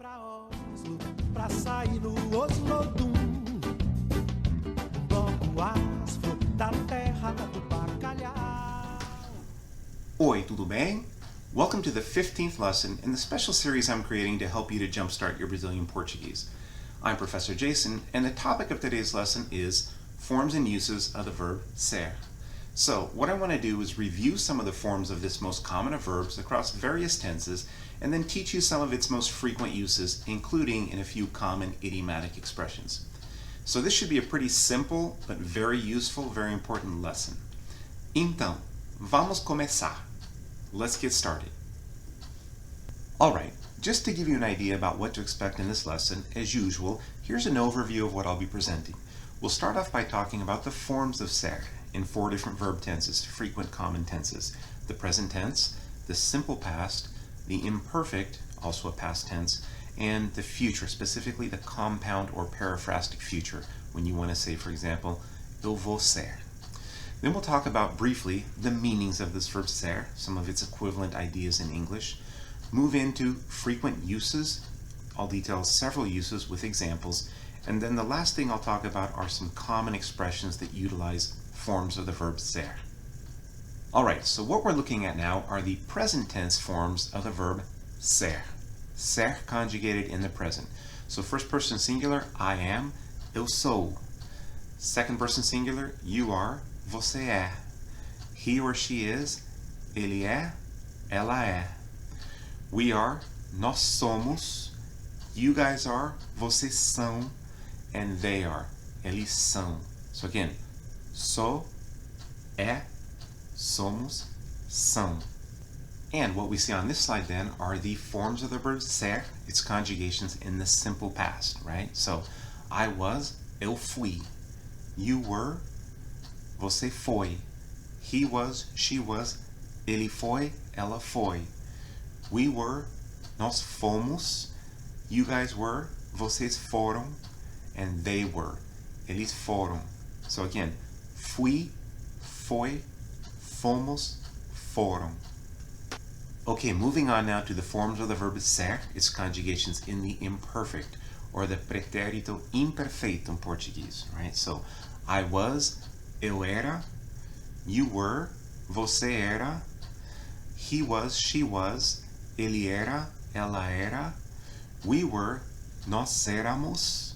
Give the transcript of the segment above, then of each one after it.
pra Oslo, pra sair no Oslodum. Bloco asfo da terra do bacalhau. Oi, tudo bem? Welcome to the 15th lesson in the special series I'm creating to help you to jumpstart your Brazilian Portuguese. I'm Professor Jason, and the topic of today's lesson is forms and uses of the verb ser. So, what I want to do is review some of the forms of this most common of verbs across various tenses, and then teach you some of its most frequent uses, including in a few common idiomatic expressions. So this should be a pretty simple, but very useful, very important lesson. Então, vamos começar. Let's get started. Alright, just to give you an idea about what to expect in this lesson, as usual, here's an overview of what I'll be presenting. We'll start off by talking about the forms of ser in 4 different verb tenses, frequent common tenses. The present tense, the simple past, the imperfect, also a past tense, and the future, specifically the compound or periphrastic future, when you want to say, for example, eu vou ser. Then we'll talk about briefly the meanings of this verb ser, some of its equivalent ideas in English, move into frequent uses. I'll detail several uses with examples, and then the last thing I'll talk about are some common expressions that utilize forms of the verb ser. Alright, so what we're looking at now are the present tense forms of the verb ser. Ser conjugated in the present. So first person singular, I am, eu sou. Second person singular, you are, você é. He or she is, ele é, ela é. We are, nós somos. You guys are, vocês são. And they are, eles são. So again, sou, é, somos, são. And what we see on this slide then are the forms of the verb ser, its conjugations in the simple past, right? So, I was, eu fui. You were, você foi. He was, she was. Ele foi, ela foi. We were, nós fomos. You guys were, vocês foram. And they were, eles foram. So again, fui, foi, fomos, foram. Okay, moving on now to the forms of the verb ser, its conjugations in the imperfect, or the pretérito imperfeito in Portuguese, right? So, I was, eu era. You were, você era. He was, she was. Ele era, ela era. We were, nós éramos.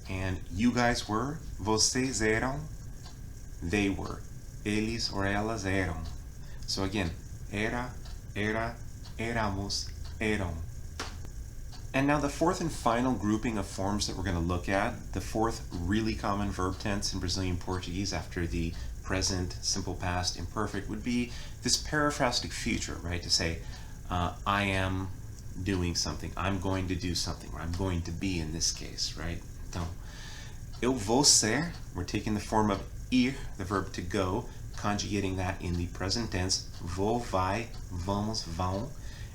And you guys were, vocês eram. They were, eles or elas eram. So again, era, éramos, eram. And now the fourth and final grouping of forms that we're going to look at, the fourth really common verb tense in Brazilian Portuguese after the present, simple past, imperfect, would be this periphrastic future, right? To say, I am doing something, I'm going to do something, or I'm going to be in this case, right? Então, eu vou ser, we're taking the form of ir, the verb to go, conjugating that in the present tense, vou, vai, vamos, vão,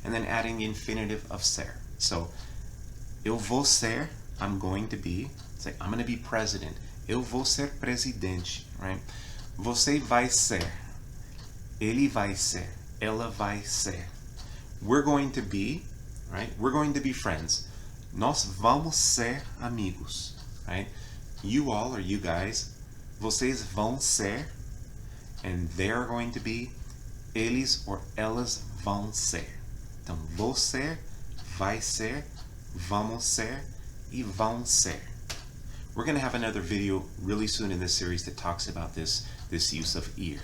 and then adding the infinitive of ser. So, eu vou ser, I'm going to be, it's like I'm going to be president. Eu vou ser presidente, right? Você vai ser, ele vai ser, ela vai ser. We're going to be, right? We're going to be friends. Nós vamos ser amigos, right? You all, or you guys, vocês vão ser, and they're going to be, eles or elas vão ser. Então, vou ser, vai ser, vamos ser, e vão ser. We're going to have another video really soon in this series that talks about this use of ir.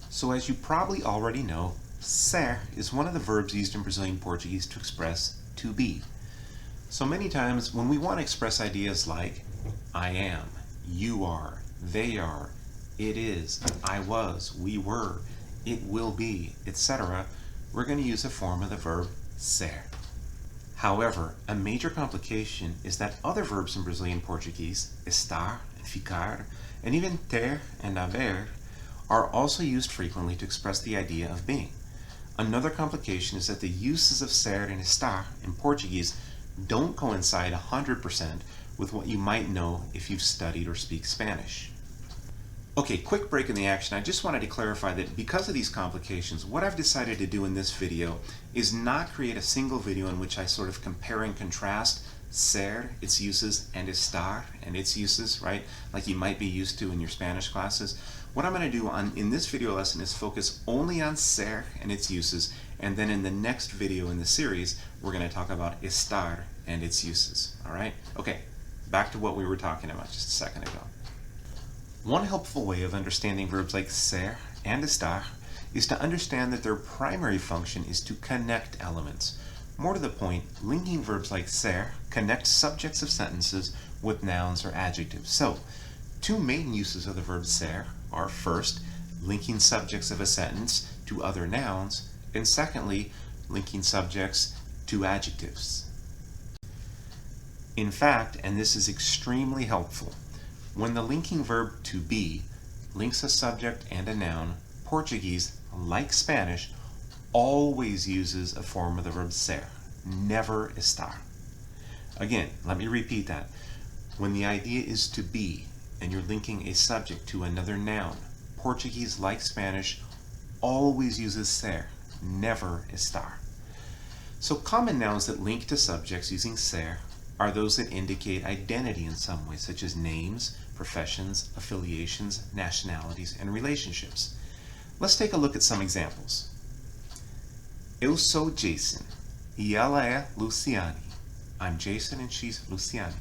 So as you probably already know, ser is one of the verbs used in Brazilian Portuguese to express to be. So many times when we want to express ideas like I am, you are, they are, it is, I was, we were, it will be, etc., we're going to use a form of the verb ser. However, a major complication is that other verbs in Brazilian Portuguese, estar and ficar, and even ter and haver, are also used frequently to express the idea of being. Another complication is that the uses of ser and estar in Portuguese don't coincide 100% with what you might know if you've studied or speak Spanish. Okay, quick break in the action. I just wanted to clarify that because of these complications, what I've decided to do in this video is not create a single video in which I sort of compare and contrast ser, its uses, and estar, and its uses, right? Like you might be used to in your Spanish classes. What I'm going to do in this video lesson is focus only on ser and its uses, and then in the next video in the series, we're going to talk about estar and its uses, all right? Okay, back to what we were talking about just a second ago. One helpful way of understanding verbs like ser and estar is to understand that their primary function is to connect elements. More to the point, linking verbs like ser connect subjects of sentences with nouns or adjectives. So, two main uses of the verb ser are first, linking subjects of a sentence to other nouns, and secondly, linking subjects to adjectives. In fact, and this is extremely helpful, when the linking verb to be links a subject and a noun, Portuguese, like Spanish, always uses a form of the verb ser, never estar. Again, let me repeat that. When the idea is to be and you're linking a subject to another noun, Portuguese, like Spanish, always uses ser, never estar. So common nouns that link to subjects using ser are those that indicate identity in some way, such as names, professions, affiliations, nationalities, and relationships. Let's take a look at some examples. Eu sou Jason, e ela é Luciane. I'm Jason and she's Luciane.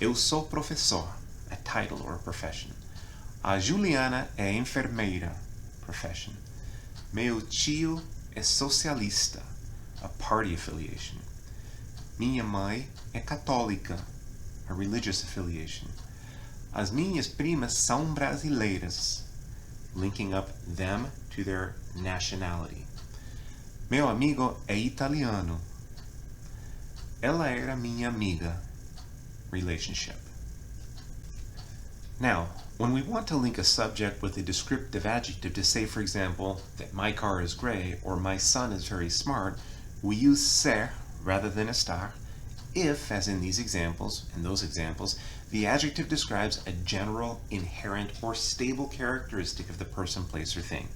Eu sou professor, a title or a profession. A Juliana é enfermeira, profession. Meu tio é socialista, a party affiliation. Minha mãe é católica, a religious affiliation. As minhas primas são brasileiras, linking up them to their nationality. Meu amigo é italiano. Ela era minha amiga, relationship. Now, when we want to link a subject with a descriptive adjective to say, for example, that my car is gray or my son is very smart, we use ser rather than estar if, as in these examples, in those examples, the adjective describes a general, inherent, or stable characteristic of the person, place, or thing.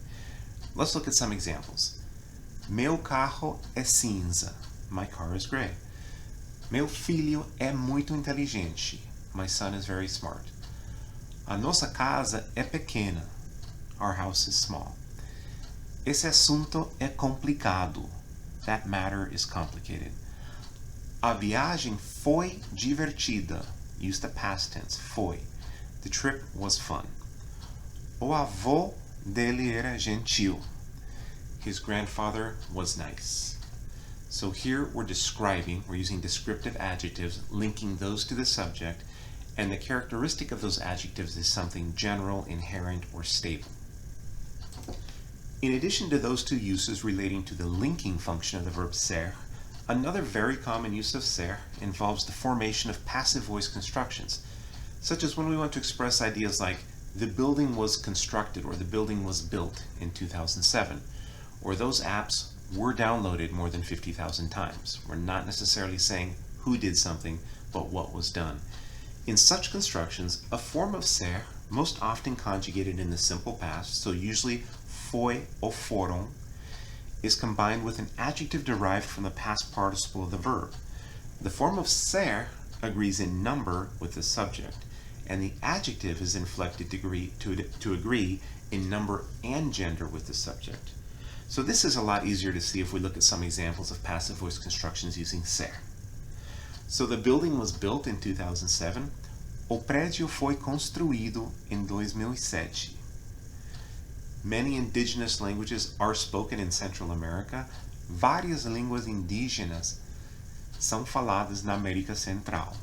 Let's look at some examples. Meu carro é cinza. My car is gray. Meu filho é muito inteligente. My son is very smart. A nossa casa é pequena. Our house is small. Esse assunto é complicado. That matter is complicated. A viagem foi divertida. Use the past tense, foi. The trip was fun. O avô dele era gentil. His grandfather was nice. So here we're using descriptive adjectives, linking those to the subject, and the characteristic of those adjectives is something general, inherent, or stable. In addition to those two uses relating to the linking function of the verb ser, another very common use of ser involves the formation of passive voice constructions, such as when we want to express ideas like the building was constructed or the building was built in 2007, or those apps were downloaded more than 50,000 times. We're not necessarily saying who did something, but what was done. In such constructions, a form of ser, most often conjugated in the simple past, so usually foi or foram, is combined with an adjective derived from the past participle of the verb. The form of ser agrees in number with the subject, and the adjective is inflected to agree in number and gender with the subject. So this is a lot easier to see if we look at some examples of passive voice constructions using ser. So the building was built in 2007. O prédio foi construído em 2007. Many indigenous languages are spoken in Central America. Várias línguas indígenas são faladas na América Central.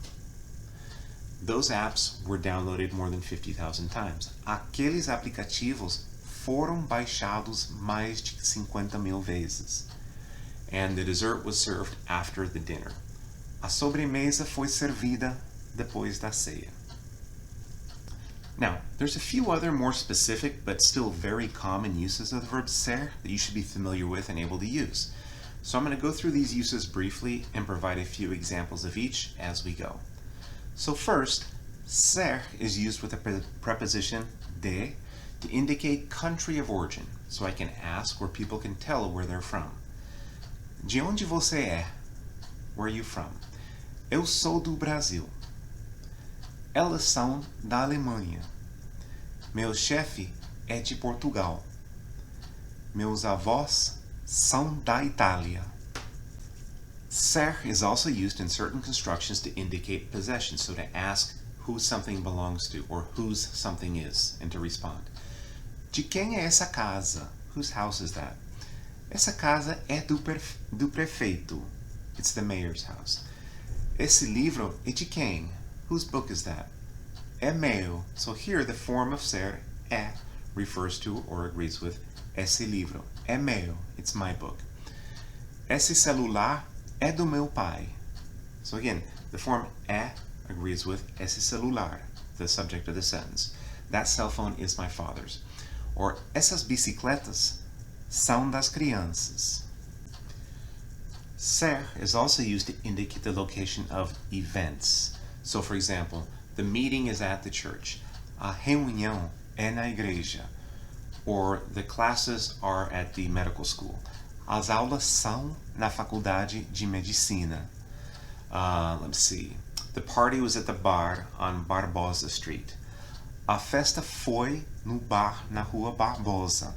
Those apps were downloaded more than 50,000 times. Aqueles aplicativos foram baixados mais de 50,000 vezes. And the dessert was served after the dinner. A sobremesa foi servida depois da ceia. Now, there's a few other more specific but still very common uses of the verb ser that you should be familiar with and able to use. So I'm going to go through these uses briefly and provide a few examples of each as we go. So first, ser is used with the preposition de to indicate country of origin, so I can ask where people can tell where they're from. De onde você é? Where are you from? Eu sou do Brasil. Elas são da Alemanha. Meu chefe é de Portugal. Meus avós são da Itália. Ser is also used in certain constructions to indicate possession, so to ask who something belongs to or whose something is, and to respond. De quem é essa casa? Whose house is that? Essa casa é do prefeito. It's the mayor's house. Esse livro é de quem? Whose book is that? É meu. So here the form of ser, é, refers to or agrees with esse livro. É meu. It's my book. Esse celular é do meu pai. So again, the form é agrees with esse celular, the subject of the sentence. That cell phone is my father's. Or essas bicicletas são das crianças. Ser is also used to indicate the location of events. So for example, the meeting is at the church. A reunião é na igreja. Or the classes are at the medical school. As aulas são na faculdade de medicina. Let's see. The party was at the bar on Barbosa Street. A festa foi no bar na rua Barbosa.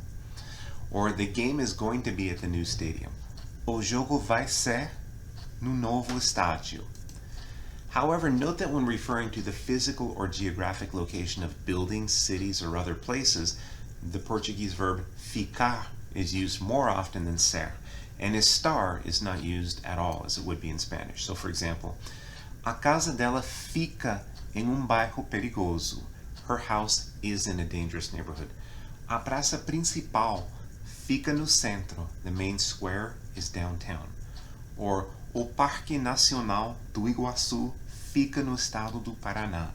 Or the game is going to be at the new stadium. O jogo vai ser no novo estádio. However, note that when referring to the physical or geographic location of buildings, cities, or other places, the Portuguese verb ficar is used more often than ser, and estar is not used at all as it would be in Spanish. So for example, a casa dela fica em bairro perigoso. Her house is in a dangerous neighborhood. A praça principal fica no centro. The main square is downtown. Or o Parque Nacional do Iguaçu fica no estado do Paraná.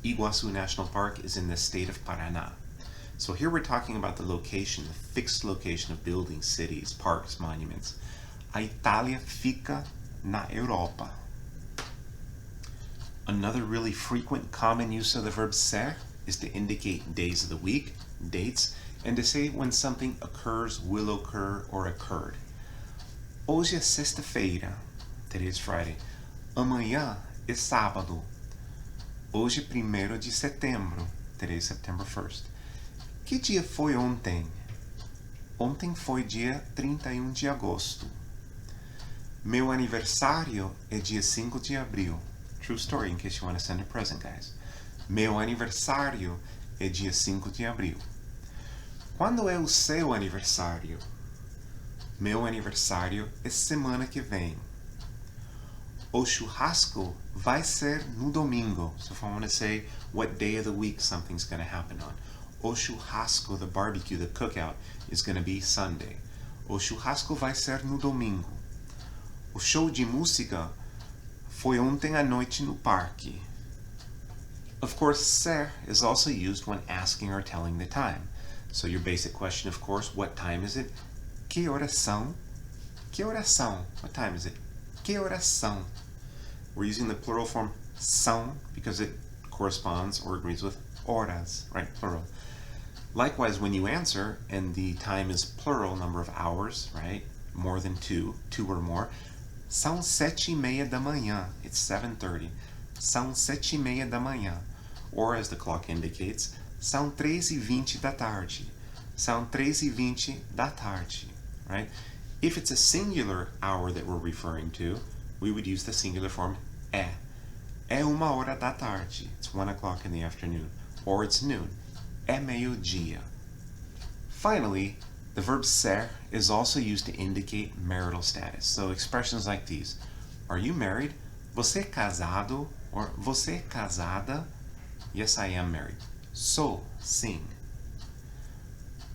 Iguaçu National Park is in the state of Paraná. So here we're talking about the location, the fixed location of buildings, cities, parks, monuments. A Itália fica na Europa. Another really frequent common use of the verb ser is to indicate days of the week, dates, and to say when something occurs, will occur, or occurred. Hoje é sexta-feira. Today is Friday. Amanhã é sábado. Hoje é 1º de setembro. Today is September 1st. Que dia foi ontem? Ontem foi dia 31 de agosto. Meu aniversário é dia 5 de abril. True story, in case you want to send a present, guys. Meu aniversário é dia 5 de abril. Quando é o seu aniversário? Meu aniversário é semana que vem. O churrasco vai ser no domingo. So if I want to say what day of the week something's going to happen on. O churrasco, the barbecue, the cookout, is going to be Sunday. O churrasco vai ser no domingo. O show de música foi ontem à noite no parque. Of course, ser is also used when asking or telling the time. So your basic question, of course, what time is it? Que horas são? Que horas são? What time is it? Que horas são? We're using the plural form são because it corresponds or agrees with horas, right? Plural. Likewise, when you answer and the time is plural, number of hours, right? More than two or more. São 7:30 da manhã. It's 7:30. São 7:30 da manhã. Or, as the clock indicates, são 3:20 da tarde. São 3:20 da tarde, right? If it's a singular hour that we're referring to, we would use the singular form é. É 1:00 da tarde. It's 1 o'clock in the afternoon. Or it's noon. É meio-dia. Finally, the verb ser is also used to indicate marital status. So expressions like these. Are you married? Você é casado? Or você é casada? Yes, I am married. Sou, sim.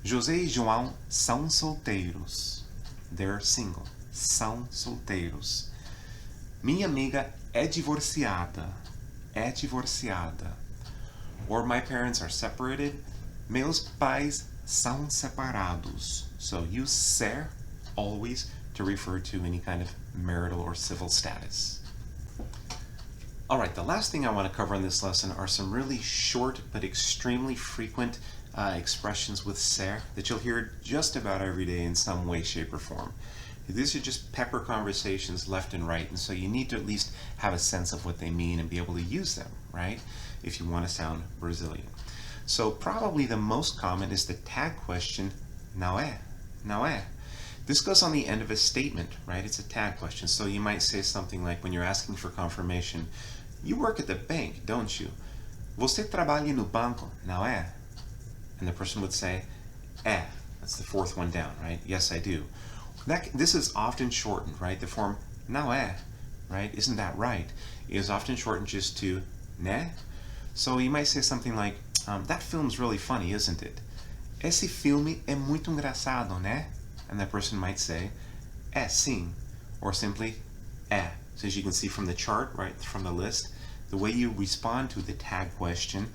José e João são solteiros. They're single. São solteiros. Minha amiga é divorciada. É divorciada. Or my parents are separated. Meus pais são separados. So use ser always to refer to any kind of marital or civil status. All right, the last thing I want to cover in this lesson are some really short but extremely frequent expressions with ser that you'll hear just about every day in some way, shape, or form. These are just pepper conversations left and right, and so you need to at least have a sense of what they mean and be able to use them, right? If you want to sound Brazilian. So probably the most common is the tag question, não é? Não é? This goes on the end of a statement, right? It's a tag question. So you might say something like, when you're asking for confirmation, you work at the bank, don't you? Você trabalha no banco, não é? And the person would say, é. That's the fourth one down, right? Yes, I do. This is often shortened, right? The form não é, right? Isn't that right? Is often shortened just to né. So you might say something like, that film's really funny, isn't it? Esse filme é muito engraçado, né? And that person might say, é sim, or simply, é. So as you can see from the chart, right, from the list, the way you respond to the tag question,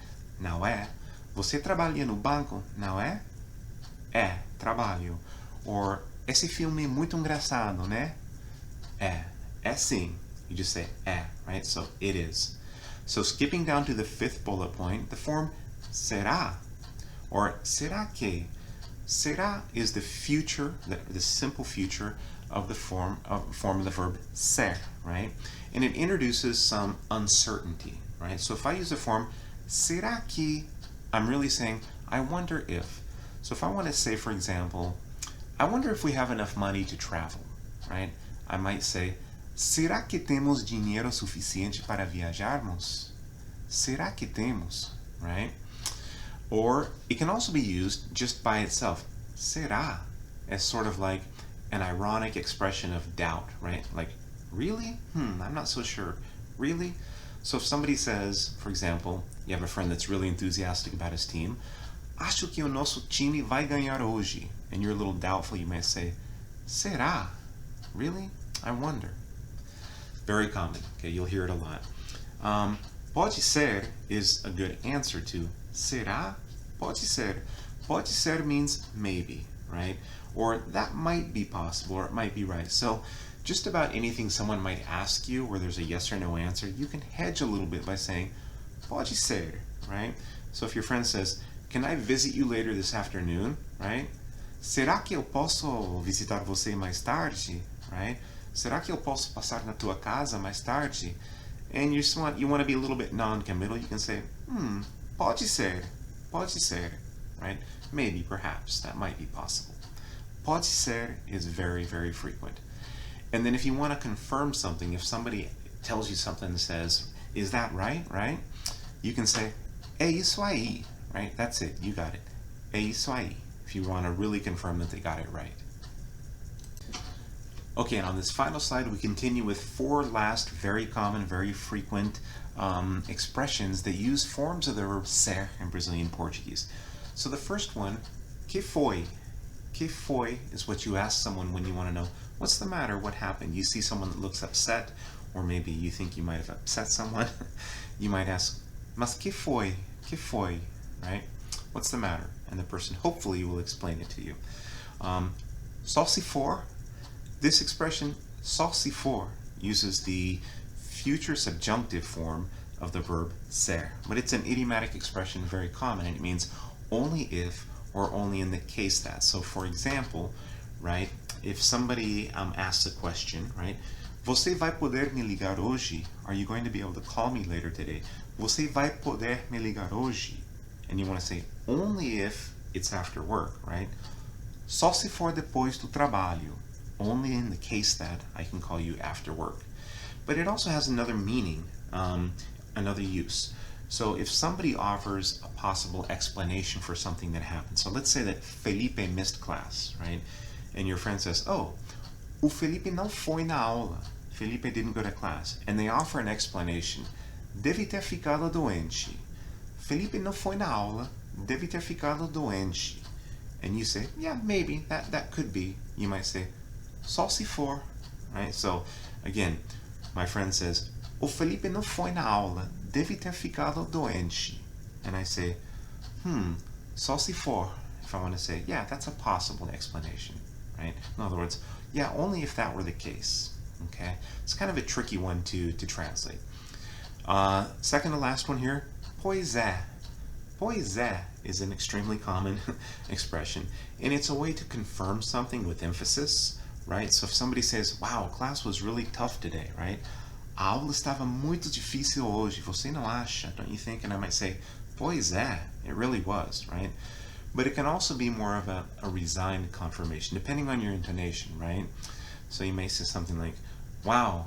não é? Você trabalha no banco, não é? É, trabalho. Or, esse filme é muito engraçado, né? É sim. You just say é, right? So, it is. So, skipping down to the fifth bullet point, the form será, or será que. Será is the future, the simple future of the form of the verb ser, right? And it introduces some uncertainty, right? So if I use the form será que, I'm really saying, I wonder if. So if I want to say, for example, I wonder if we have enough money to travel, right? I might say, será que temos dinheiro suficiente para viajarmos? Será que temos, right? Or it can also be used just by itself, será, as sort of like an ironic expression of doubt, right? Like, really? I'm not so sure. Really? So if somebody says, for example, you have a friend that's really enthusiastic about his team, acho que o nosso time vai ganhar hoje. And you're a little doubtful, you might say, será? Really? I wonder. Very common, okay? You'll hear it a lot. Pode ser is a good answer to será? Pode ser. Pode ser means maybe, right? Or that might be possible, or it might be right. So just about anything someone might ask you where there's a yes or no answer, you can hedge a little bit by saying pode ser, right? So if your friend says, can I visit you later this afternoon, right? Será que eu posso visitar você mais tarde, right? Será que eu posso passar na tua casa mais tarde? And you want to be a little bit non-committal, you can say, pode ser, right? Maybe, perhaps, that might be possible. Pode ser is very, very frequent. And then if you want to confirm something, if somebody tells you something and says, is that right? You can say, é isso aí, right? That's it, you got it. É isso aí, if you want to really confirm that they got it right. Okay, and on this final slide, we continue with four last very common, very frequent expressions that use forms of the verb ser in Brazilian Portuguese. So the first one, que foi? Que foi is what you ask someone when you want to know, what's the matter, what happened? You see someone that looks upset, or maybe you think you might have upset someone. You might ask, mas que foi? Que foi? Right? What's the matter? And the person hopefully will explain it to you. Só se for. This expression, só se for, uses the future subjunctive form of the verb ser, but it's an idiomatic expression, very common, and it means only if or only in the case that. So for example, right, if somebody asks a question, right, você vai poder me ligar hoje? Are you going to be able to call me later today? Você vai poder me ligar hoje? And you want to say only if it's after work, right? Só se for depois do trabalho. Only in the case that I can call you after work. But it also has another meaning, another use. So if somebody offers a possible explanation for something that happened, so let's say that Felipe missed class, right? And your friend says, oh, o Felipe não foi na aula. Felipe didn't go to class. And they offer an explanation. Deve ter ficado doente. Felipe não foi na aula. Deve ter ficado doente. And you say, yeah, maybe, that could be. You might say, só se for, right? So, again, my friend says, o Felipe não foi na aula, deve ter ficado doente. And I say, só se for, if I want to say, yeah, that's a possible explanation, right? In other words, yeah, only if that were the case, okay? It's kind of a tricky one to translate. Second to last one here, pois é. Pois é is an extremely common expression, and it's a way to confirm something with emphasis, right? So if somebody says, wow, class was really tough today, right? A aula estava muito difícil hoje, você não acha, don't you think? And I might say, pois é, it really was, right? But it can also be more of a resigned confirmation, depending on your intonation, right? So you may say something like, wow,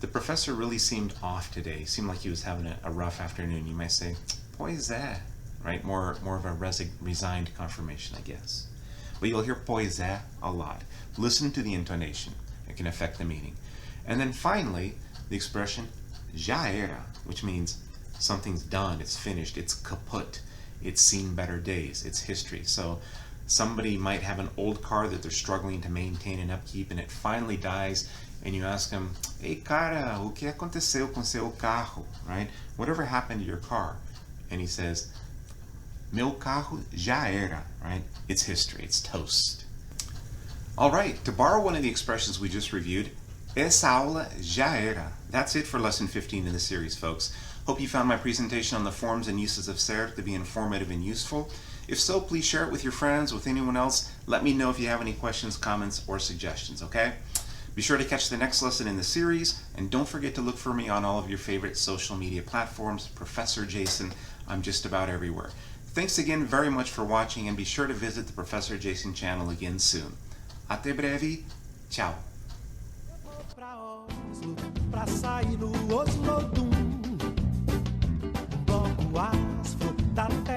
the professor really seemed off today. Seemed like he was having a rough afternoon. You might say, pois é, right? More of a resigned confirmation, I guess. But you'll hear pois é a lot. Listen to the intonation. It can affect the meaning. And then finally, the expression já era, which means something's done, it's finished, it's kaput, it's seen better days, it's history. So somebody might have an old car that they're struggling to maintain and upkeep, and it finally dies, and you ask them, hey cara, o que aconteceu com seu carro, right? Whatever happened to your car? And he says, meu carro já era, right? It's history, it's toast. All right, to borrow one of the expressions we just reviewed, essa aula já era. That's it for lesson 15 in the series, folks. Hope you found my presentation on the forms and uses of ser to be informative and useful. If so, please share it with your friends, with anyone else. Let me know if you have any questions, comments, or suggestions, okay? Be sure to catch the next lesson in the series, and don't forget to look for me on all of your favorite social media platforms. Professor Jason, I'm just about everywhere. Thanks again very much for watching, and be sure to visit the Professor Jason channel again soon. Até breve. Ciao. Pra sair no Oslo Dum, bloco as da terra.